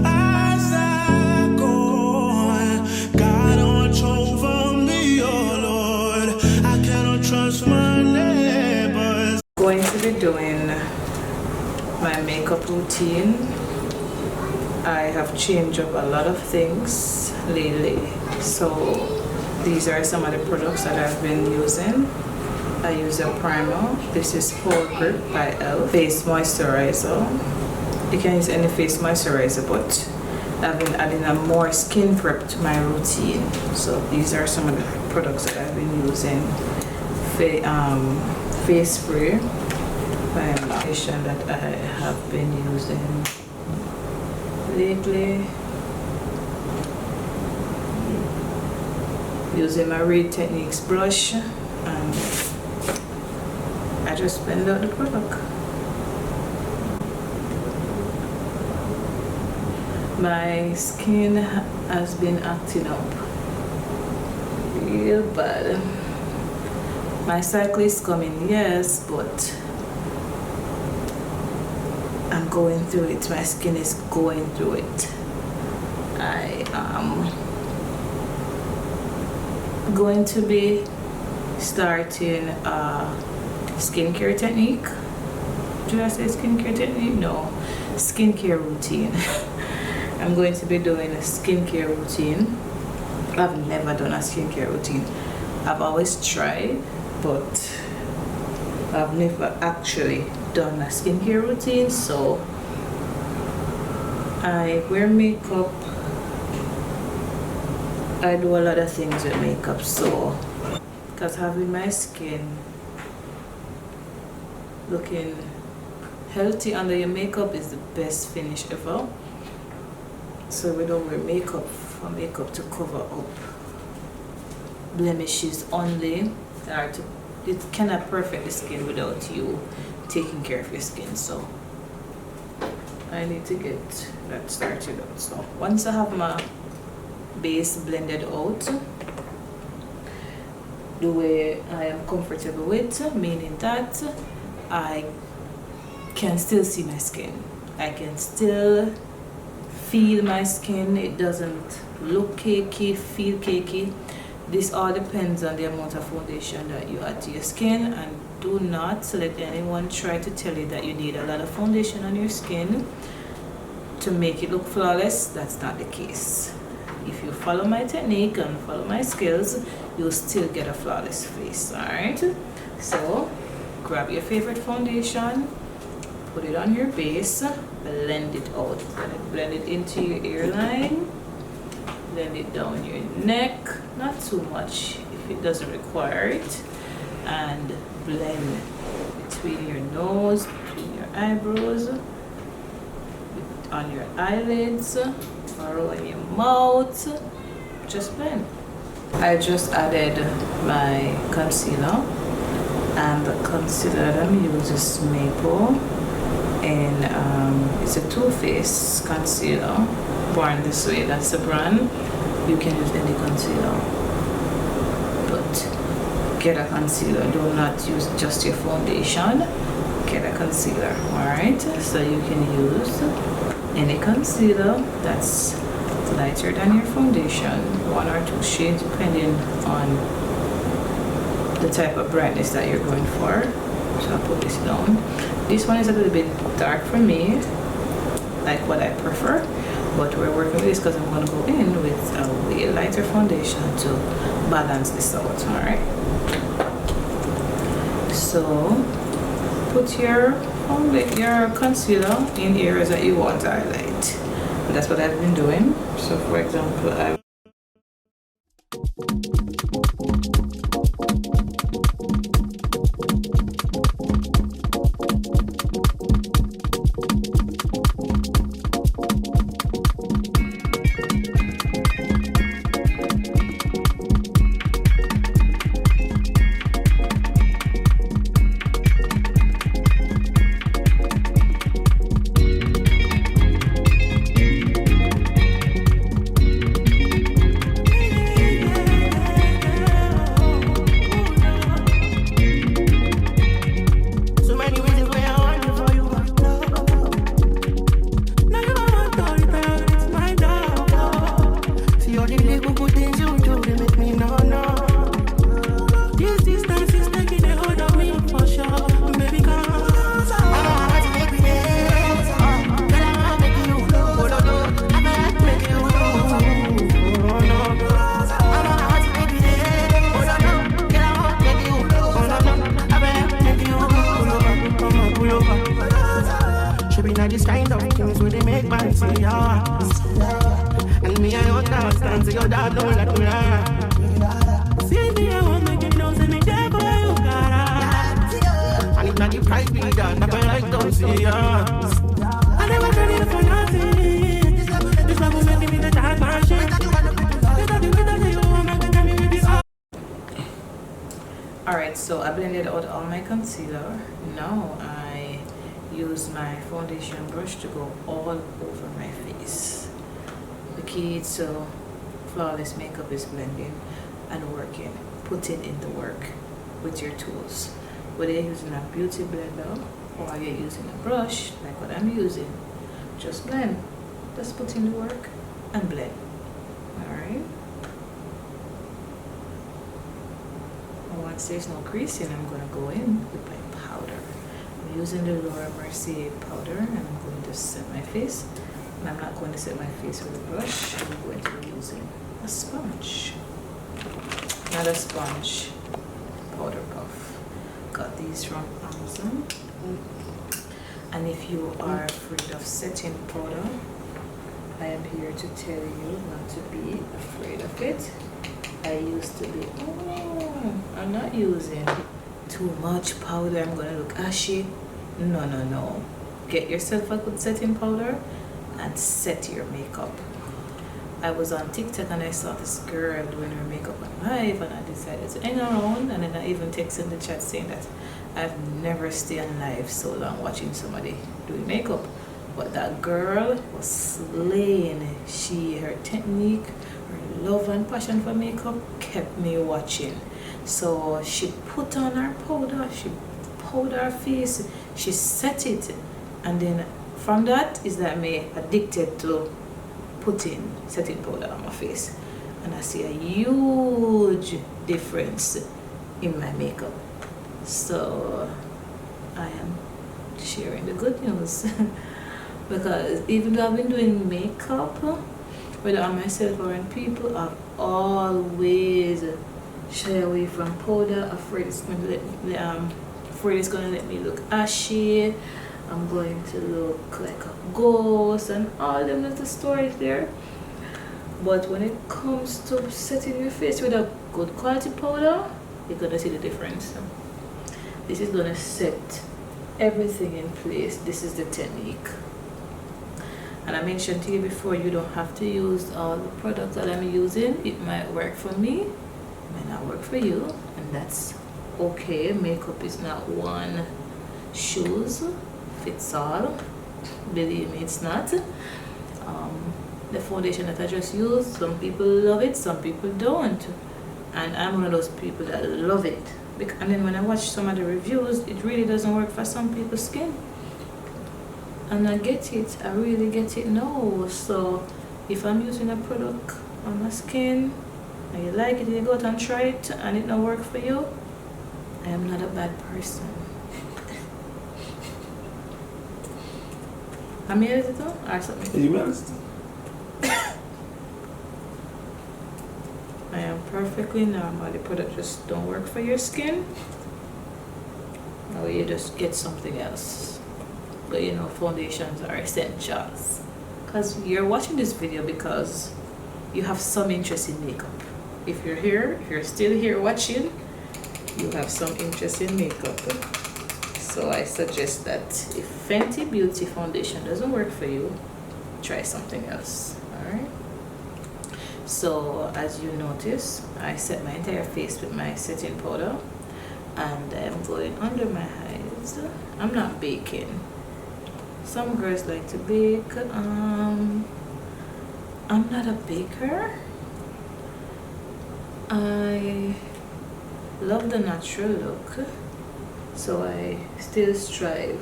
As I go on, God watch over me, oh Lord. I cannot trust my neighbors. Going to be doing my makeup routine. I have changed up a lot of things lately, so these are some of the products that I've been using. I use a primer. This is Pore Grip by ELF. Face moisturizer. You can use any face moisturizer, but I've been adding a more skin prep to my routine. So these are some of the products that I've been using. Face spray by foundation that I have been using lately. Using my Reed Techniques brush, and I just blend out the product. My skin has been acting up real bad. My cycle is coming, yes, but I'm going through it. My skin is going through it. I am going to be starting a skincare technique. Did I say skincare technique? No, skincare routine. I'm going to be doing a skincare routine. I've never done a skincare routine. I've always tried, but I've never actually done a skincare routine. So I wear makeup. I do a lot of things with makeup, so because having my skin looking healthy under your makeup is the best finish ever. So we don't wear makeup for makeup to cover up blemishes only, or it cannot perfect the skin without you taking care of your skin. So I need to get that started out. So once I have my base blended out the way I am comfortable with, meaning that I can still see my skin, I can still feel my skin, it doesn't look cakey, feel cakey. This all depends on the amount of foundation that you add to your skin, and do not let anyone try to tell you that you need a lot of foundation on your skin to make it look flawless. That's not the case. If you follow my technique and follow my skills, you'll still get a flawless face. Alright, so grab your favorite foundation, put it on your base, blend it out, blend it into your hairline, blend it down your neck, not too much if it doesn't require it, and blend between your nose, between your eyebrows, on your eyelids, around your mouth, just blend. I just added my concealer, and the concealer that I'm using is Maple, and it's a Too Faced concealer, Born This Way, that's the brand. You can use any concealer, but get a concealer. Do not use just your foundation, get a concealer. Alright, so you can use any concealer that's lighter than your foundation, 1 or 2 shades depending on the type of brightness that you're going for. So I'll put this down. This one is a little bit dark for me, like what I prefer, but we're working with this because I'm going to go in with a way lighter foundation to balance this out. Alright, so put your concealer in areas that you want to highlight, and that's what I've been doing. So for example, She be not this kind of things where they make man see ya. And me, I understand, so you don't know that we are. See me, I want make you know, say me there for you, gotta. And if not the price be done, I feel like don't see ya. I never tried it for nothing. This love will make me the dark machine. Alright, so I blended out all my concealer. Now I use my foundation brush to go all over my face. The key to flawless makeup is blending and working, putting in the work with your tools. Whether you're using a beauty blender or you're using a brush like what I'm using, just blend. Just put in the work and blend. Alright. Once there's no creasing, I'm going to go in with my powder. I'm using the Laura Mercier powder and I'm going to set my face. And I'm not going to set my face with a brush. I'm going to be using a sponge. Not a sponge, powder puff. Got these from Amazon. And if you are afraid of setting powder, I am here to tell you not to be afraid of it. I used to be, I'm not using too much powder, I'm gonna look ashy. No. Get yourself a good setting powder and set your makeup. I was on TikTok and I saw this girl doing her makeup on live and I decided to hang around, and then I even texted in the chat saying that I've never stayed on live so long watching somebody doing makeup. But that girl was slaying. Her technique, her love and passion for makeup kept me watching. So she put on her powder, she powdered her face, she set it, and then from that is that me addicted to putting setting powder on my face, and I see a huge difference in my makeup. So I am sharing the good news. Because even though I've been doing makeup, whether on myself or on people, I've always shy away from powder, afraid it's going to let me look ashy, I'm going to look like a ghost, and all them little stories there. But when it comes to setting your face with a good quality powder, you're gonna see the difference. This is gonna set everything in place. This is the technique. And I mentioned to you before, you don't have to use all the products that I'm using. It might work for me, it might not work for you, and that's okay. Makeup is not one shoes fits all. Believe me, it's not. The foundation that I just used, some people love it, some people don't. And I'm one of those people that love it. And then when I watch some of the reviews, it really doesn't work for some people's skin. And I get it, I really get it now. So if I'm using a product on my skin and you like it, you go out and try it and it don't work for you, I am not a bad person. I'm here to do or something. You honest? I am perfectly normal. The product just don't work for your skin, or you just get something else. But you know, foundations are essentials. Because you're watching this video because you have some interest in makeup. If you're here, if you're still here watching, you have some interest in makeup. So I suggest that if Fenty Beauty foundation doesn't work for you, try something else. Alright? So as you notice, I set my entire face with my setting powder, and I'm going under my eyes. I'm not baking. Some girls like to bake. I'm not a baker. I love the natural look, so I still strive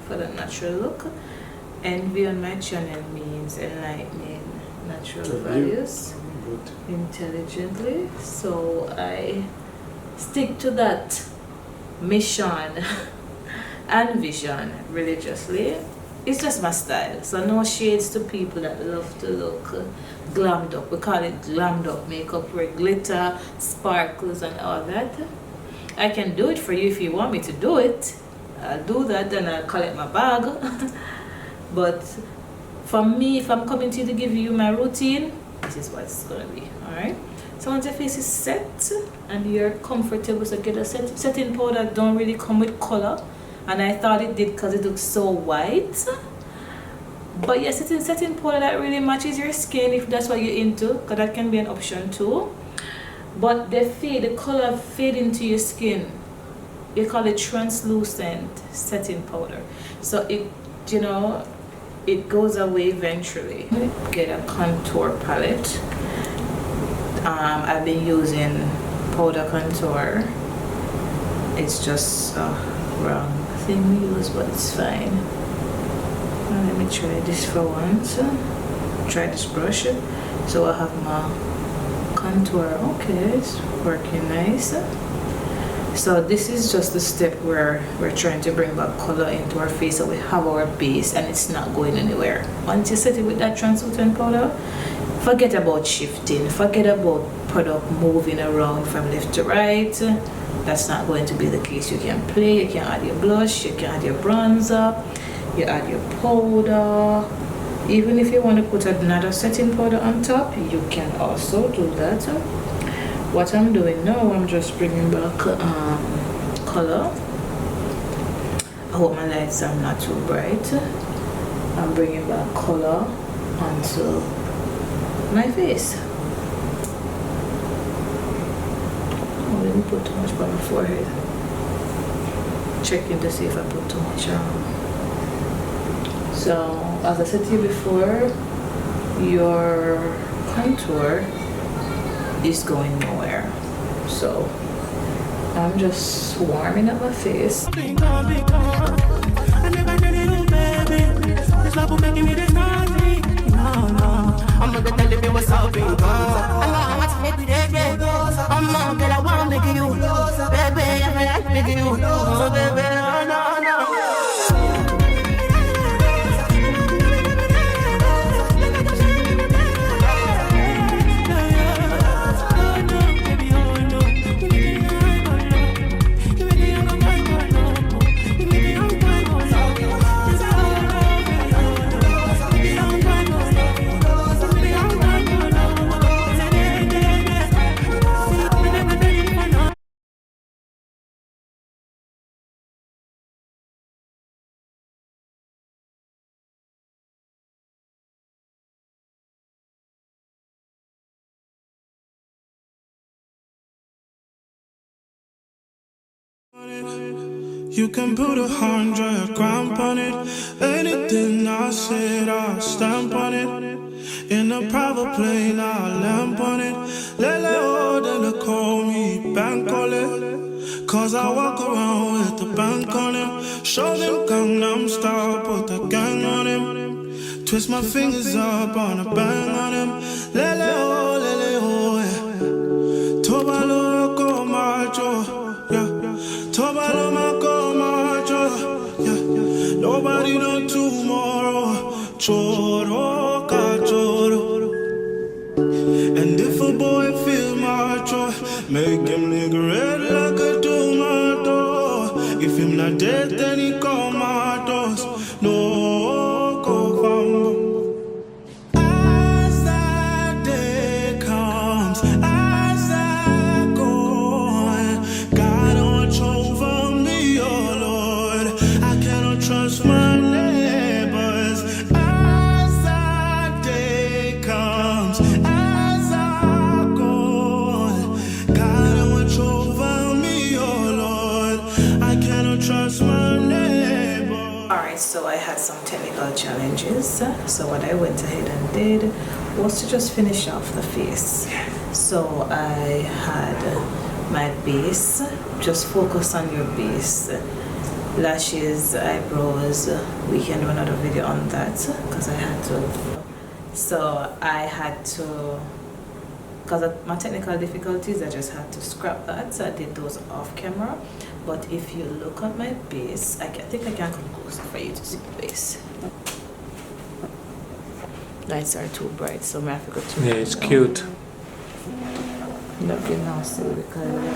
for the natural look. Envy on my channel means enlightening natural values intelligently, so I stick to that mission and vision religiously. It's just my style, so no shades to people that love to look glammed up. We call it glammed up makeup, where glitter, sparkles and all that. I can do it for you if you want me to do it. I'll do that, then I'll collect my bag But for me, if I'm coming to you to give you my routine, this is what it's gonna be. Alright, so once your face is set and you're comfortable, so get a setting powder. Don't really come with color, and I thought it did because it looks so white. But yes, setting powder that really matches your skin, if that's what you're into, because that can be an option too. But the color fade into your skin. You call it translucent setting powder. So it, you know, it goes away eventually. Get a contour palette. I've been using powder contour. It's just wrong thing to use, but it's fine. Let me try this for once. Try this brush. So I have my contour. Okay, it's working nice. So this is just the step where we're trying to bring back color into our face, so we have our base and it's not going anywhere. Once you set it with that translucent powder, forget about shifting, forget about product moving around from left to right. That's not going to be the case. You can play, you can add your blush, you can add your bronzer, you add your powder. Even if you want to put another setting powder on top, you can also do that. What I'm doing now, I'm just bringing back color. I hope my lights are not too bright. I'm bringing back color onto my face. Oh, let me put too much on my forehead. Checking to see if I put too much on. So, as I said to you before, your contour is going nowhere. So I'm just warming up my face. You can put 100 grand on it. Anything I said, I'll stamp on it. In a private plane, I'll lamp on it. Lele oh, they call me bank on it. Cause I walk around with the bank on him. Show them Gangnam Style, put the gang on him. Twist my fingers up on a bang on him. Lele oh, yeah. Tobalo go macho, yeah. Tobalo mako macho, yeah. Nobody know tomorrow. Choro ka choro. And if a boy feel macho, make him look red like a tomato. If him not dead, then he come out us. No go bam. As that day comes, as I go, God watch over me, oh Lord. I cannot trust my neighbors. As that day comes, as I go, God watch over me, oh Lord. I cannot trust my neighbor. Alright, so I had some technical challenges. So what I went ahead and did was to just finish off the face. So I had my base, just focus on your base. Lashes, eyebrows, we can do another video on that because I had to. So I had to, because of my technical difficulties, I just had to scrap that. So I did those off camera. But if you look at my base, I think I can come closer for you to see the base. Lights are too bright, so I have to go to. Yeah, it's cute. Looking now, see the color.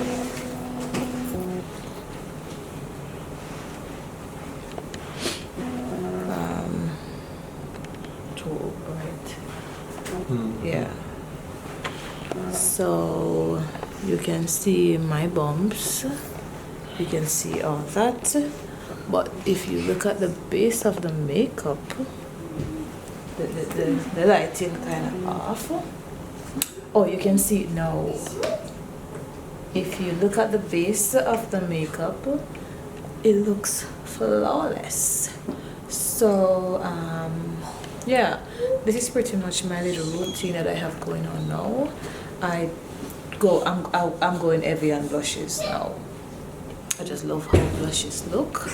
too bright. Yeah. So you can see my bumps. You can see all that. But if you look at the base of the makeup, the lighting kind of off. Oh, you can see it now. If you look at the base of the makeup, it looks flawless. So yeah, this is pretty much my little routine that I have going on now. I'm going heavy on blushes now. I just love how blushes look.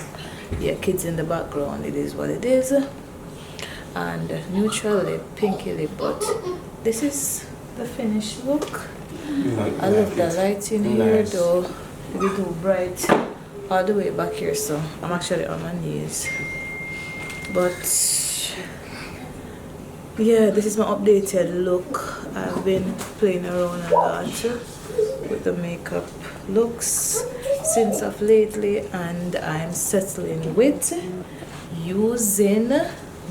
Yeah, kids in the background, it is what it is. And neutral lip, pinky lip, but this is the finished look. I love the lighting here though. A little bright all the way back here, so I'm actually on my knees. But yeah, this is my updated look. I've been playing around a lot with the makeup looks since of lately, and I'm settling with using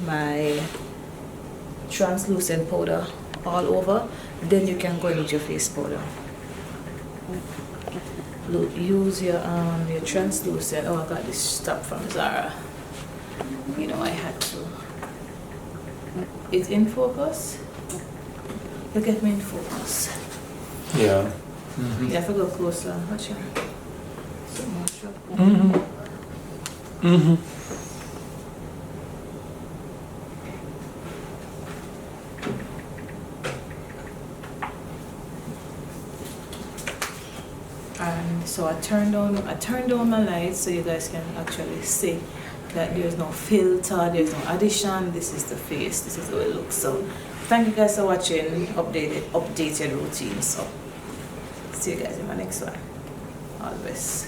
my translucent powder all over. Then you can go in with your face powder. Use your translucent. Oh, I got this stuff from Zara. You know, I had to. It's in focus. Look at me in focus. Yeah. Yeah, if I go closer, watch your. So much up. And so I turned on my lights so you guys can actually see that there's no filter, there's no addition. This is the face, this is how it looks. So thank you guys for watching updated routine. So see you guys in my next one. All the best.